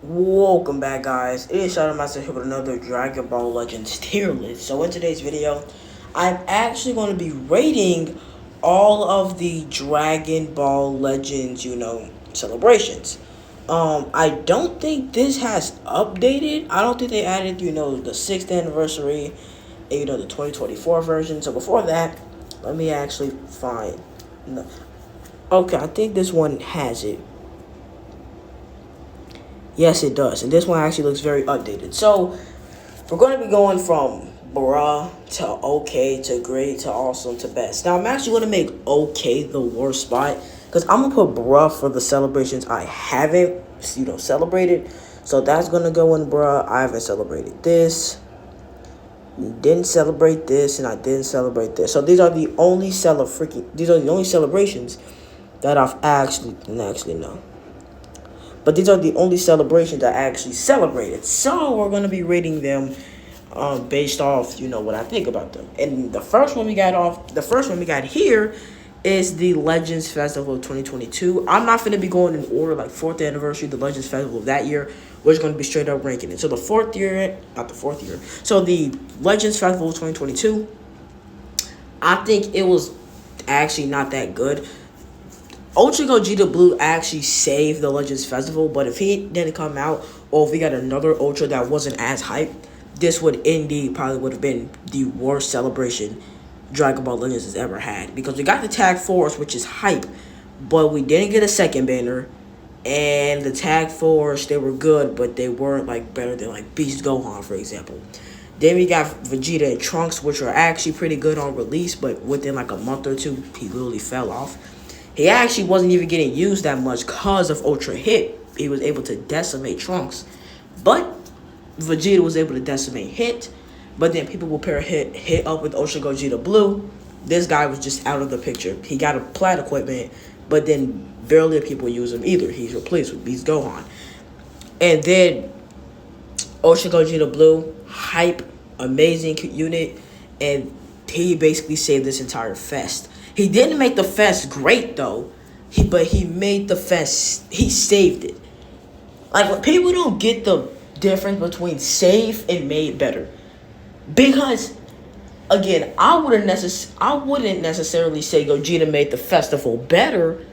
Welcome back, guys. It is Shadow Master here with another Dragon Ball Legends tier list. So in today's video, I'm actually going to be rating all of the Dragon Ball Legends, celebrations. I don't think this has updated. I don't think they added, the 6th anniversary and, the 2024 version. So before that, let me actually find. No. Okay, I think this one has it. Yes, it does. And this one actually looks very updated. So, we're going to be going from bruh to okay to great to awesome to best. Now, I'm actually going to make okay the worst spot because I'm going to put bruh for the celebrations I haven't, celebrated. So, that's going to go in bruh. I haven't celebrated this. Didn't celebrate this, and I didn't celebrate this. So, these are the only celebrations that I've actually no. But these are the only celebrations I actually celebrated. So we're going to be rating them based off, what I think about them. And the first one we got here is the Legends Festival of 2022. I'm not going to be going in order like 4th anniversary, the Legends Festival of that year. We're just going to be straight up ranking it. So the Legends Festival of 2022, I think it was actually not that good. Ultra Gogeta Blue actually saved the Legends Festival, but if he didn't come out, or if we got another Ultra that wasn't as hyped, this would indeed probably would have been the worst celebration Dragon Ball Legends has ever had. Because we got the Tag Force, which is hype, but we didn't get a second banner. And the Tag Force, they were good, but they weren't like better than like Beast Gohan, for example. Then we got Vegeta and Trunks, which are actually pretty good on release, but within like a month or two, he literally fell off. He actually wasn't even getting used that much because of Ultra Hit. He was able to decimate Trunks. But Vegeta was able to decimate Hit. But then people will pair Hit up with Ultra Gogeta Blue. This guy was just out of the picture. He got a plat equipment, but then barely people use him either. He's replaced with Beast Gohan. And then Ultra Gogeta Blue, hype, amazing unit, and he basically saved this entire fest. He didn't make the fest great though, but he made the fest. He saved it. Like when people don't get the difference between save and made better, because again, I wouldn't necessarily say Gogeta made the festival better,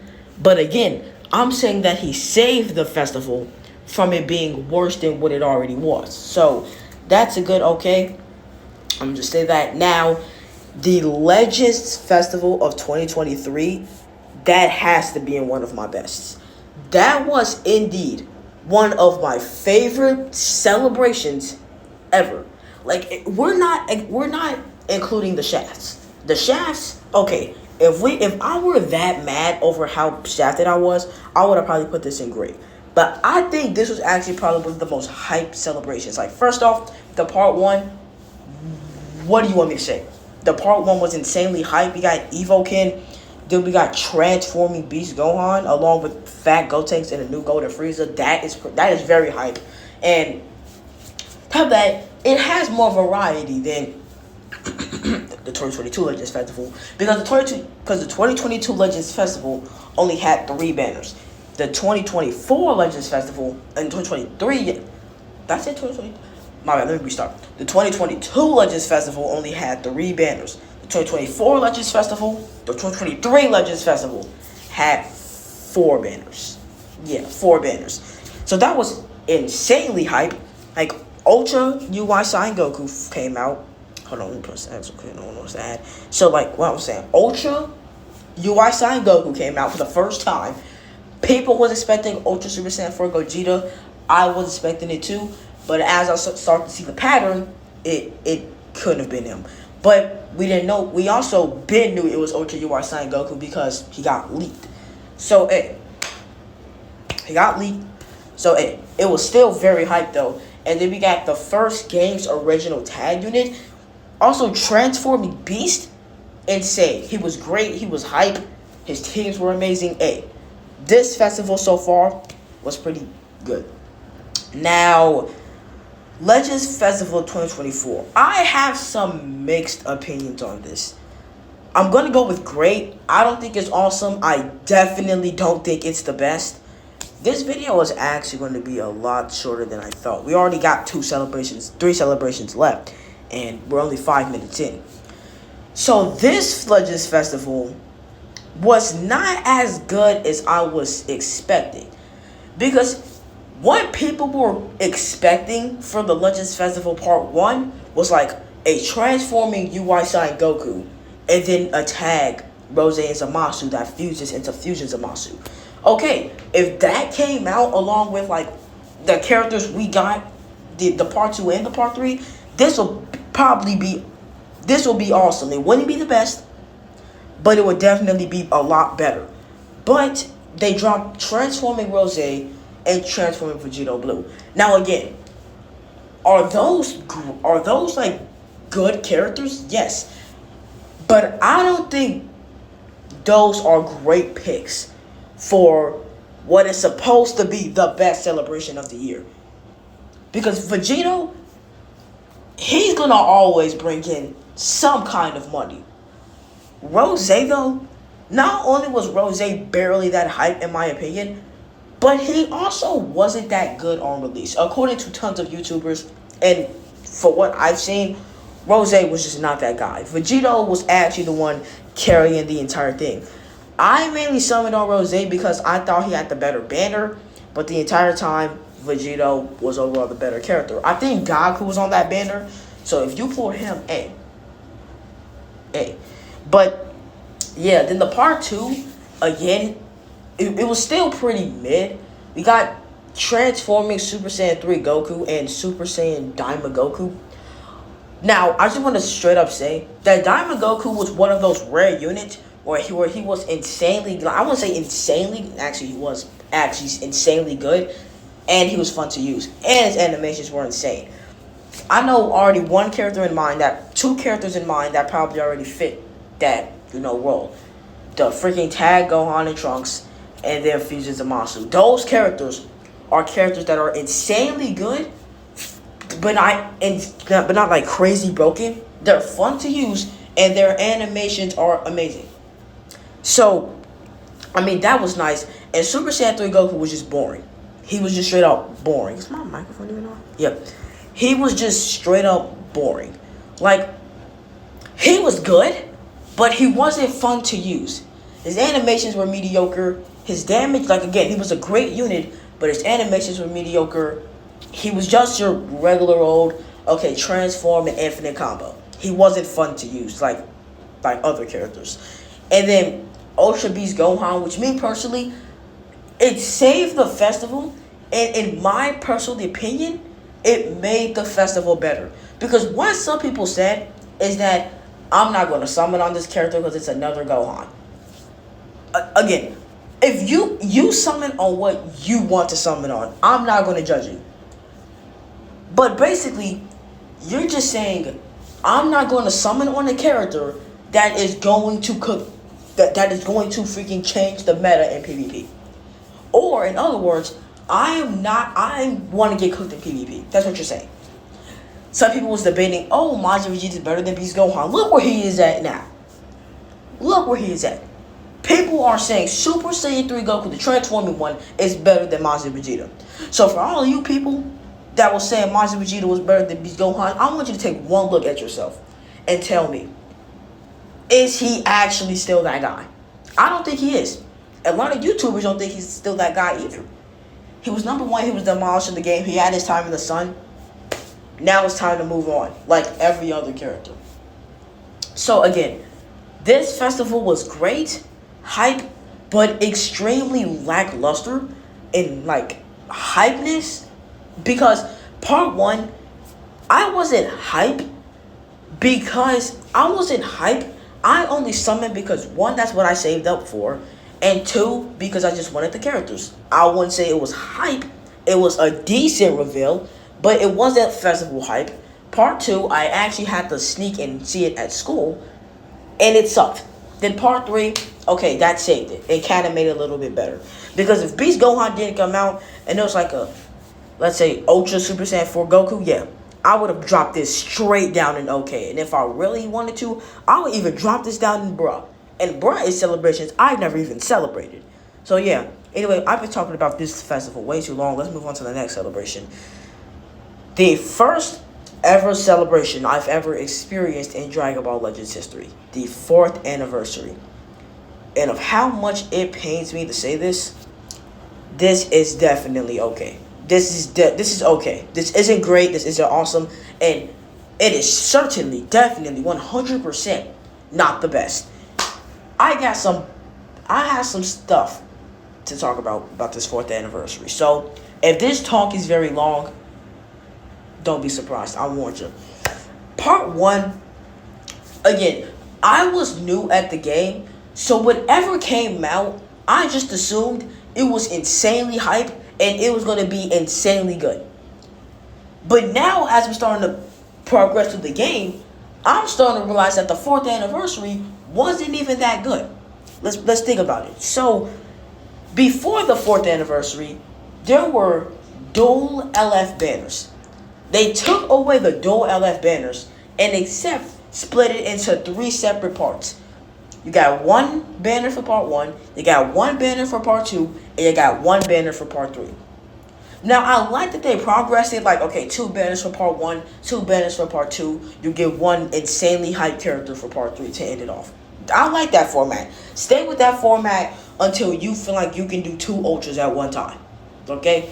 but again, I'm saying that he saved the festival from it being worse than what it already was. So that's a good okay. I'm just say that now. The Legends Festival of 2023, that has to be in one of my bests. That was indeed one of my favorite celebrations ever. Like we're not including the shafts. The shafts, okay. If I were that mad over how shafted I was, I would have probably put this in great. But I think this was actually probably one of the most hyped celebrations. Like first off, the part one. What do you want me to say? The part one was insanely hype. We got Evokin. Then we got transforming Beast Gohan along with Fat Gotenks and a new Golden Frieza. That is very hype. And top of that, it has more variety than the 2022 Legends Festival because the 2022 Legends Festival only had 3 banners. The 2024 Legends Festival and 2023. That's it. 2020. My bad, let me restart. The 2022 Legends Festival only had 3 banners. The 2024 Legends Festival, the 2023 Legends Festival had 4 banners. Yeah, 4 banners. So that was insanely hype. Like, Ultra UI Sign Goku came out. Hold on, let me press that so no one knows that. So, like, what I'm saying, Ultra UI Sign Goku came out for the first time. People was expecting Ultra Super Saiyan 4 Gogeta. I was expecting it too. But as I start to see the pattern, it couldn't have been him. But we didn't know. We also knew it was Ultra UI Sign Goku because he got leaked. So, he got leaked. So, it was still very hyped, though. And then we got the first game's original tag unit. Also, transforming Beast, insane. He was great. He was hype. His teams were amazing. This festival so far was pretty good. Now, Legends Festival 2024. I have some mixed opinions on this. I'm going to go with great. I don't think it's awesome. I definitely don't think it's the best. This video is actually going to be a lot shorter than I thought. We already got 3 celebrations left, and we're only 5 minutes in. So this Legends Festival was not as good as I was expecting. Because what people were expecting for the Legends Festival Part 1 was like a transforming UI Sign Goku, and then a tag Rose and Zamasu that fuses into Fusion Zamasu. Okay, if that came out along with like the characters we got, the Part 2 and the Part 3, this will be awesome. It wouldn't be the best, but it would definitely be a lot better. But they dropped Transforming Rose and Transforming Vegito Blue. Now again, are those like good characters? Yes, but I don't think those are great picks for what is supposed to be the best celebration of the year. Because Vegito, he's gonna always bring in some kind of money. Rose, though, not only was Rose barely that hype in my opinion, but he also wasn't that good on release. According to tons of YouTubers, and for what I've seen, Rose was just not that guy. Vegito was actually the one carrying the entire thing. I mainly summoned on Rose because I thought he had the better banner, but the entire time, Vegito was overall the better character. I think Gaku was on that banner, so if you pulled him, A. But, yeah, then the Part 2, again, it was still pretty mid. We got Transforming Super Saiyan 3 Goku and Super Saiyan Daima Goku. Now, I just want to straight up say that Daima Goku was one of those rare units where he was insanely, I wouldn't say insanely, actually he was actually insanely good, and he was fun to use, and his animations were insane. I know already two characters in mind that probably already fit that, role. The freaking Tag Gohan and Trunks, and then Fusion Zamasu. Those characters are characters that are insanely good, but not like crazy broken. They're fun to use, and their animations are amazing. So, I mean, that was nice. And Super Saiyan 3 Goku was just boring. He was just straight up boring. Is my microphone even on? Yep. He was just straight up boring. Like, he was good, but he wasn't fun to use. His animations were mediocre. His damage, like, again, he was a great unit, but his animations were mediocre. He was just your regular old, okay, transform and infinite combo. He wasn't fun to use, like other characters. And then Ultra Beast Gohan, which me personally, it saved the festival, and in my personal opinion, it made the festival better. Because what some people said is that I'm not going to summon on this character because it's another Gohan. Again, if you summon on what you want to summon on, I'm not going to judge you. But basically, you're just saying, I'm not going to summon on a character that is going to that is going to freaking change the meta in PvP. Or, in other words, I want to get cooked in PvP. That's what you're saying. Some people was debating, oh, Majin Vegeta is better than Beast Gohan. Look where he is at now. Look where he is at. People are saying Super Saiyan 3 Goku, the transforming one, is better than Majin Vegeta. So for all of you people that was saying Majin Vegeta was better than Beast Gohan, I want you to take one look at yourself and tell me, is he actually still that guy? I don't think he is. A lot of YouTubers don't think he's still that guy either. He was number one, he was demolished in the game, he had his time in the sun. Now it's time to move on, like every other character. So again, this festival was great, hype, but extremely lackluster in like hypeness. Because part 1, I wasn't hype I only summoned because 1, that's what I saved up for, and 2, because I just wanted the characters. I wouldn't say it was hype. It was a decent reveal, but it wasn't festival hype. Part 2, I actually had to sneak and see it at school, and it sucked. Then part 3, okay, that saved it. It kind of made it a little bit better. Because if Beast Gohan didn't come out, and it was like a, let's say, Ultra Super Saiyan 4 Goku, yeah, I would have dropped this straight down in OK. And if I really wanted to, I would even drop this down in Bruh. And Bruh is celebrations I've never even celebrated. So yeah, Anyway, I've been talking about this festival way too long. Let's move on to the next celebration. The first ever celebration I've ever experienced in Dragon Ball Legends history. The 4th anniversary. And of how much it pains me to say this, this is definitely okay. This is okay. This isn't great. This isn't awesome. And it is certainly, definitely, 100% not the best. I have some stuff to talk about this 4th anniversary. So, if this talk is very long, don't be surprised. I warned you. Part 1, again, I was new at the game, so whatever came out, I just assumed it was insanely hype and it was going to be insanely good. But now, as we're starting to progress through the game, I'm starting to realize that the 4th anniversary wasn't even that good. Let's think about it. So, before the 4th anniversary, there were dual LF banners. They took away the dual LF banners and split it into 3 separate parts. You got one banner for part 1, you got one banner for part 2, and you got one banner for part 3. Now, I like that they progressed it, like, okay, 2 banners for part 1, 2 banners for part 2, you get one insanely hyped character for part 3 to end it off. I like that format. Stay with that format until you feel like you can do 2 ultras at one time. Okay?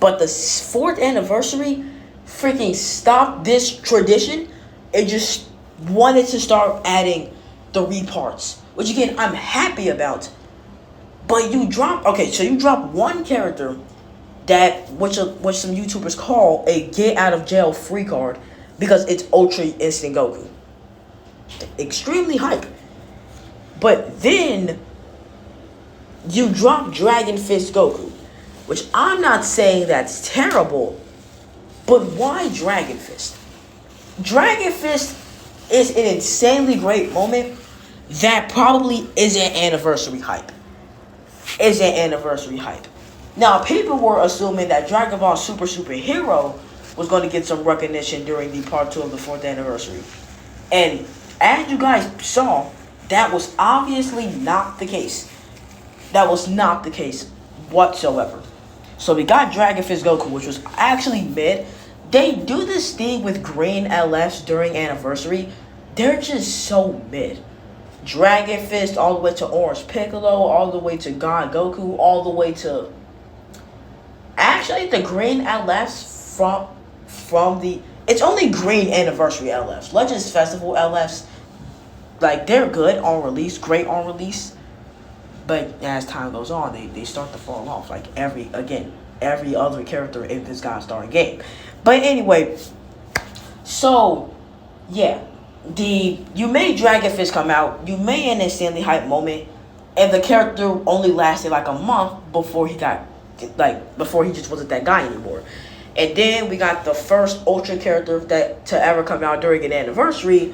But the 4th anniversary freaking stopped this tradition. It just wanted to start adding 3 parts, which again I'm happy about. But you drop one character that which some YouTubers call a get out of jail free card because it's Ultra Instant Goku. Extremely hype. But then you drop Dragon Fist Goku, which I'm not saying that's terrible, but why Dragon Fist? Dragon Fist is an insanely great moment that probably isn't anniversary hype. Now, people were assuming that Dragon Ball Super Hero was going to get some recognition during the part 2 of the 4th anniversary. And as you guys saw, that was obviously not the case. That was not the case whatsoever. So we got Dragon Fist Goku, which was actually mid. They do this thing with green LFs during anniversary. They're just so mid. Dragon Fist all the way to Orange Piccolo, all the way to God Goku, all the way to... Actually, the green LFs from the... It's only green anniversary LFs. Legends Festival LFs, like, they're good on release, great on release. But as time goes on, they start to fall off. Like every other character in this God's Star game. But anyway, so yeah, you made Dragon Fist come out. You made an insanely hype moment, and the character only lasted like a month before he just wasn't that guy anymore. And then we got the first Ultra character to ever come out during an anniversary,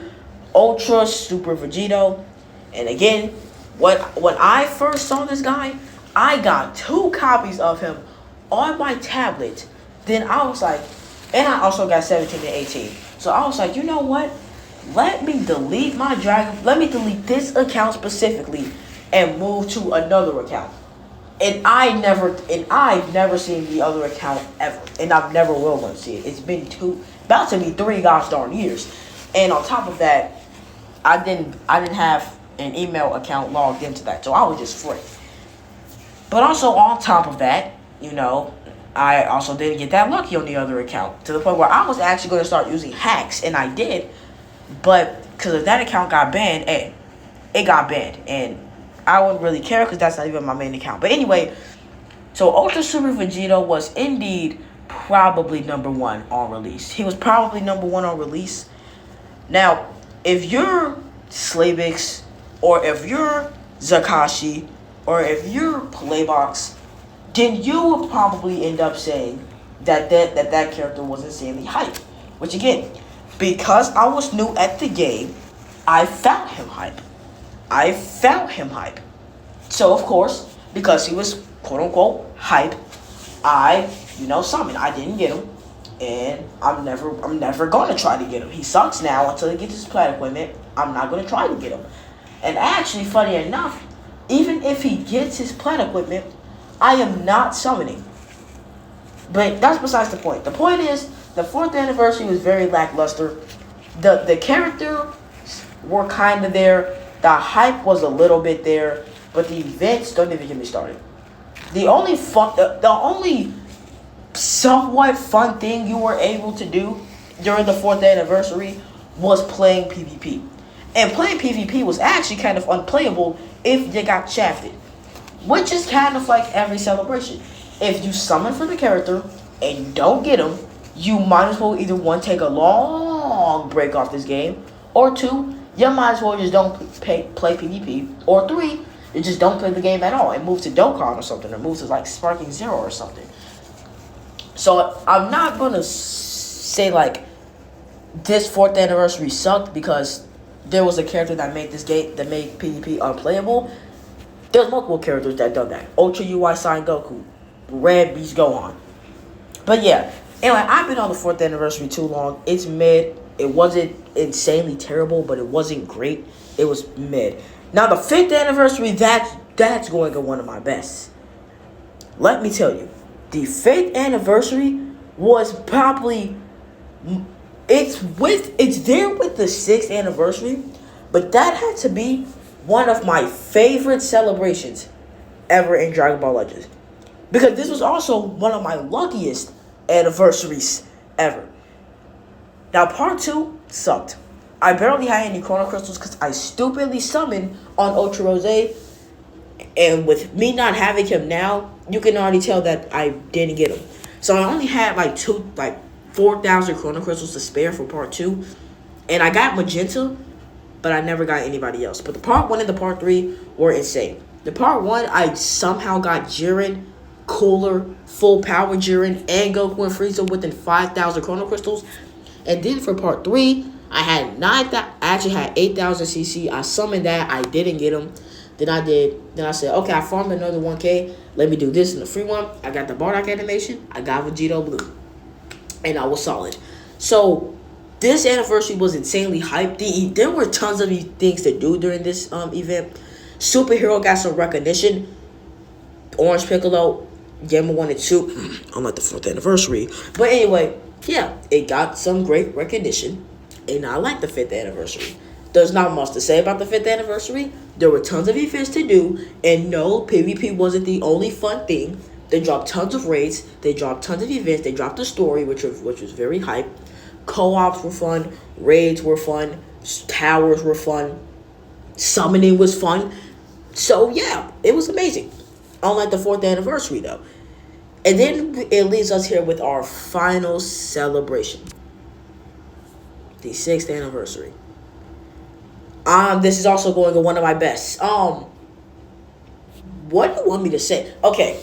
Ultra Super Vegito, and again. When I first saw this guy, I got 2 copies of him on my tablet. Then I was like, and I also got 17 and 18. So I was like, you know what? Let me delete this account specifically and move to another account. And I've never seen the other account ever. And I've never will want to see it. It's been about to be 3 gosh darn years. And on top of that, I didn't have an email account logged into that, so I was just free. But also on top of that, I also didn't get that lucky on the other account to the point where I was actually going to start using hacks, and I did. But because if that account got banned, it got banned, and I wouldn't really care because that's not even my main account. But anyway, so Ultra Super Vegito was indeed probably number 1 on release. He was probably number 1 on release. Now, if you're Slavix, or if you're Zakashi, or if you're Playbox, then you will probably end up saying that character was insanely hype. Which again, because I was new at the game, I found him hype. So of course, because he was quote unquote hype, I summoned. I didn't get him, and I'm never gonna try to get him. He sucks now until he gets his plat equipment. I'm not gonna try to get him. And actually, funny enough, Even if he gets his plat equipment, I am not summoning. But that's besides the point. The point is, the 4th anniversary was very lackluster. The characters were kind of there. The hype was a little bit there. But the events, don't even get me started. The only somewhat fun thing you were able to do during the 4th anniversary was playing PvP. And playing PvP was actually kind of unplayable if you got shafted. Which is kind of like every celebration. If you summon for the character and you don't get him, you might as well either one, take a long break off this game, or 2, you might as well just don't play PvP, or 3, you just don't play the game at all and move to Dokkan or something, or move to like Sparking Zero or something. So I'm not gonna say like this 4th anniversary sucked because there was a character that made this game, that made PvP unplayable. There's multiple characters that done that. Ultra UI Sign Goku, Red Beast Gohan. But yeah, anyway, I've been on the 4th anniversary too long. It's mid. It wasn't insanely terrible, but it wasn't great. It was mid. Now the 5th anniversary, that's going to be one of my best. Let me tell you, the 5th anniversary was probably, it's there with the 6th anniversary, but that had to be one of my favorite celebrations ever in Dragon Ball Legends. Because this was also one of my luckiest anniversaries ever. Now, part 2 sucked. I barely had any Chrono Crystals because I stupidly summoned on Ultra Rose. And with me not having him now, you can already tell that I didn't get him. So I only had like 4,000 Chrono Crystals to spare for part 2. And I got Magenta, but I never got anybody else. But the part 1 and the part 3 were insane. The part 1, I somehow got Jiren, Cooler, full power Jiren, and Goku and Frieza within 5,000 Chrono Crystals. And then for part 3, I actually had 8,000 CC. I summoned that. I didn't get them. Then I said, okay, I farmed another 1K. Let me do this in the free one. I got the Bardock animation. I got Vegito Blue. And I was solid. So this anniversary was insanely hyped. There were tons of things to do during this event. Superhero got some recognition. Orange Piccolo, Gamma 1 and 2, unlike the 4th anniversary. But anyway, yeah, it got some great recognition. And I like the 5th anniversary. There's not much to say about the 5th anniversary. There were tons of events to do. And no, PvP wasn't the only fun thing. They dropped tons of raids. They dropped tons of events. They dropped the story, which was very hype. Co-ops were fun. Raids were fun. Towers were fun. Summoning was fun. So yeah, it was amazing. Unlike the 4th anniversary though. And then it leaves us here with our final celebration. The 6th anniversary. This is also going to one of my best. What do you want me to say? Okay.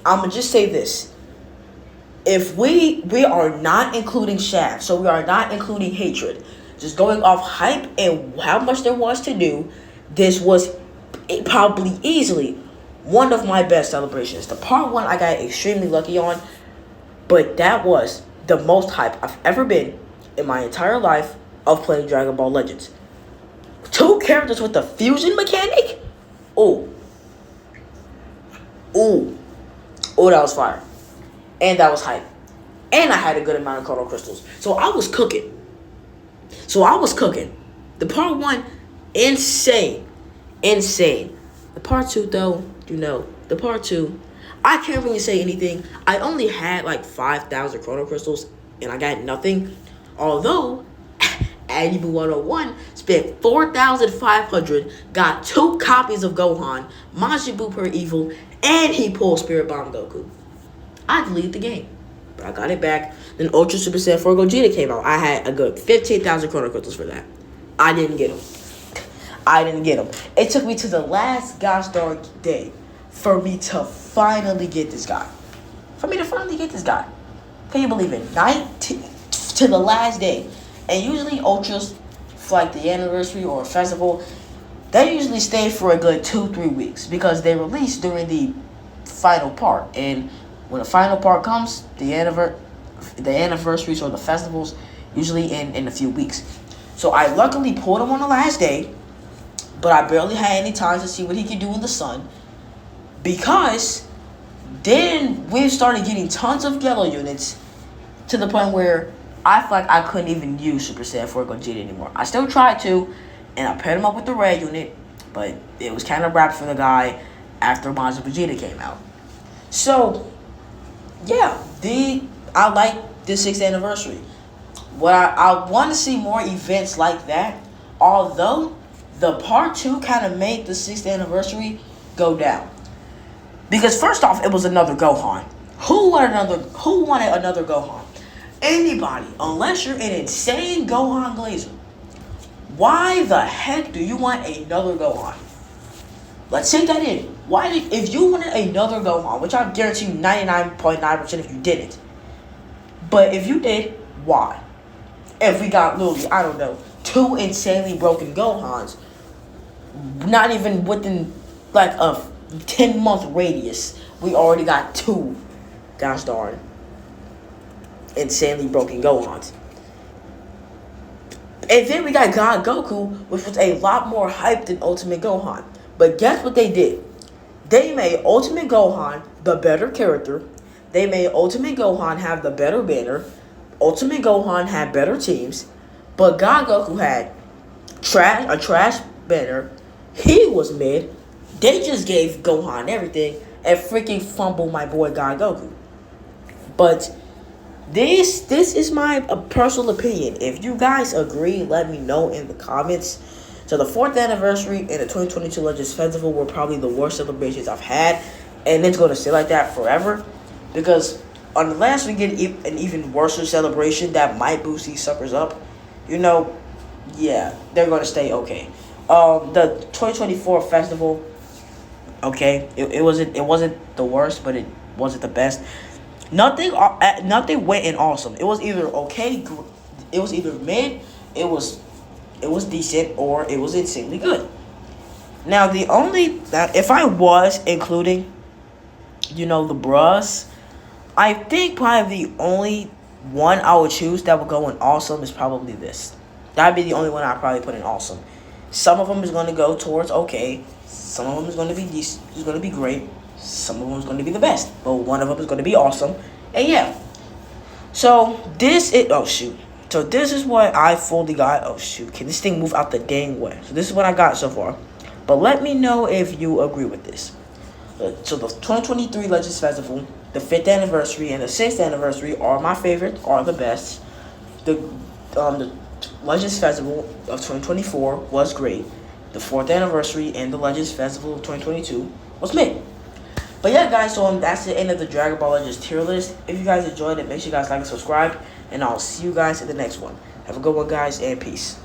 I'm going to just say this. If we are not including Shaft, so we are not including Hatred, just going off hype and how much there was to do, this was probably easily one of my best celebrations. The part 1 I got extremely lucky on, but that was the most hype I've ever been in my entire life of playing Dragon Ball Legends. 2 characters with the fusion mechanic? Ooh, that was fire. And that was hype. And I had a good amount of Chrono Crystals. So I was cooking. The part 1, insane. The part 2 though, the part 2, I can't really say anything. I only had like 5,000 Chrono Crystals and I got nothing. Although, Anibu 101 spent 4,500, got 2 copies of Gohan, Majin Buu per Evil, and he pulled Spirit Bomb Goku. I deleted the game, but I got it back. Then Ultra Super Saiyan 4 Gogeta came out. I had a good 15,000 Chrono Crystals for that. I didn't get them. It took me to the last God Star day for me to finally get this guy. Can you believe it? 19 to the last day. And usually Ultras, for like the anniversary or festival, they usually stay for a good 2-3 weeks because they release during the final part. And when the final part comes, the anniversaries or the festivals usually in a few weeks. So I luckily pulled him on the last day, but I barely had any time to see what he could do in the sun, because then we started getting tons of yellow units to the point where I feel like I couldn't even use Super Saiyan 4 Gogeta anymore. I still tried to, and I paired him up with the red unit, but it was kind of wrapped for the guy after Majin Vegeta came out. So, yeah, I like the 6th anniversary. What I want to see more events like that, although the part 2 kind of made the 6th anniversary go down. Because first off, it was another Gohan. Who wanted another Gohan? Anybody, unless you're an insane Gohan Glazer. Why the heck do you want another Gohan? Let's take that in. If you wanted another Gohan, which I guarantee you 99.9% if you didn't. But if you did, why? If we got literally, I don't know, 2 insanely broken Gohans, not even within like a 10-month radius, we already got 2, gosh darn, insanely broken Gohans. And then we got God Goku, which was a lot more hyped than Ultimate Gohan. But guess what they did? They made Ultimate Gohan the better character. They made Ultimate Gohan have the better banner. Ultimate Gohan had better teams. But God Goku had a trash banner. He was mid. They just gave Gohan everything and freaking fumbled my boy God Goku. But this is my personal opinion. If you guys agree, let me know in the comments. So the 4th anniversary and the 2022 Legends Festival were probably the worst celebrations I've had. And it's going to stay like that forever. Because unless we get an even worse celebration that might boost these suckers up, yeah, they're going to stay okay. The 2024 festival, okay, it wasn't the worst, but it wasn't the best. Nothing went in awesome. It was either okay, it was either mid, it was decent, or it was insanely good. Now if I was including, the bruhs, I think probably the only one I would choose that would go in awesome is probably this. That'd be the only one I'd probably put in awesome. Some of them is going to go towards okay. Some of them is going to be decent. Is going to be great. Some of them is going to be the best. But one of them is going to be awesome. And yeah. So this is what I fully got. Oh shoot. Can this thing move out the dang way? So this is what I got so far. But let me know if you agree with this. So the 2023 Legends Festival, the 5th anniversary, and the 6th anniversary are my favorite, are the best. The Legends Festival of 2024 was great. The 4th anniversary and the Legends Festival of 2022 was mid. But yeah, guys, so that's the end of the Dragon Ball Legends tier list. If you guys enjoyed it, make sure you guys like and subscribe, and I'll see you guys in the next one. Have a good one, guys, and peace.